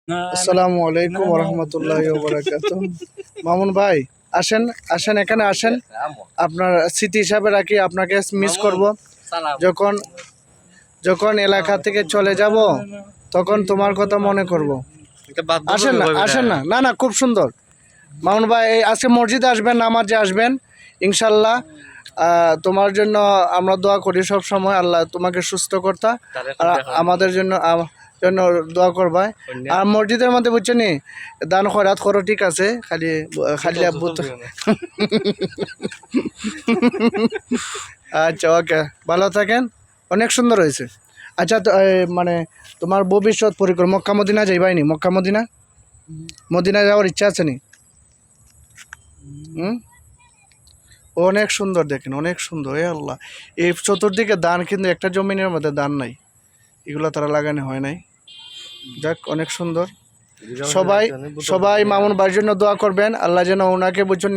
আসসালামু আলাইকুম ওয়া রাহমাতুল্লাহি ওয়া বারাকাতুহু। মামুন ভাই আসেন আসেন, এখানে আসেন। আপনার স্মৃতি হিসাবে রাখি, আপনাকে মিস করব। যখন যখন এলাকা থেকে চলে যাব তখন তোমার কথা মনে করব। আসেন না আসেন না, না না, খুব সুন্দর। মামুন ভাই এই আজকে মসজিদে আসবেন, নামাজে আসবেন ইনশাল্লাহ। তোমার জন্য আমরা দোয়া করি সব সময়, আল্লাহ তোমাকে সুস্থ করতা আর আমাদের জন্য জন্য দোয়া করবা। আর মসজিদের মধ্যে বুঝছো নি, দান খয়রাত করো, ঠিক আছে, খালি খালি আব্বু তো আচ্ছা, ওকে, ভালো থাকেন। অনেক সুন্দর হয়েছে। আচ্ছা তো মানে তোমার ভবিষ্যৎ পরিকল্পনা, মক্কা মদিনা যাইবাইনি? মক্কা মদিনা মদিনা যাওয়ার ইচ্ছা আছে নি? অনেক সুন্দর, দেখেন অনেক সুন্দর। এ আল্লাহ, এই চতুর্দিকে দান, কিন্তু একটা জমিনের মধ্যে দান নাই, এগুলো তারা লাগানো হয় নাই। যাক, অনেক সুন্দর। সবাই সবাই মামুন ভাইয়ের জন্য দোয়া করবেন, আল্লাহ যেন ওনাকে বুঝছেন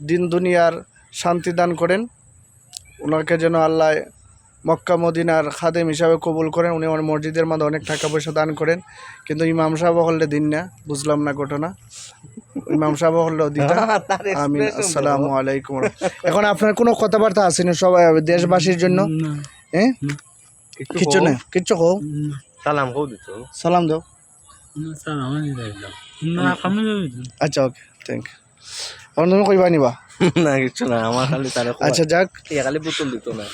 দিন দুনিয়ার শান্তি দান করেন, ওনাকে যেন আল্লাহ মক্কা মদিনার খাদেম হিসাবে কবুল করেন। উনি আমার মসজিদের মধ্যে অনেক টাকা পয়সা দান করেন, কিন্তু ইমাম সাহেব হলে দিন না, বুঝলাম না ঘটনা। ইমাম সাহেব হলেও দিতাম। আমিন। আসসালামু আলাইকুম। এখন আপনার কোনো কথাবার্তা আছে না সবাই দেশবাসীর জন্য? হ্যাঁ, কিচ্ছু না, কিচ্ছু কো, সালাম দাও। আচ্ছা, ওকে, থ্যাংক ইউ। এখন তুমি কইবা নিবা? না, কিচ্ছু না, আমার খালি তারা আচ্ছা, যাক, খালি বোতল দিত না।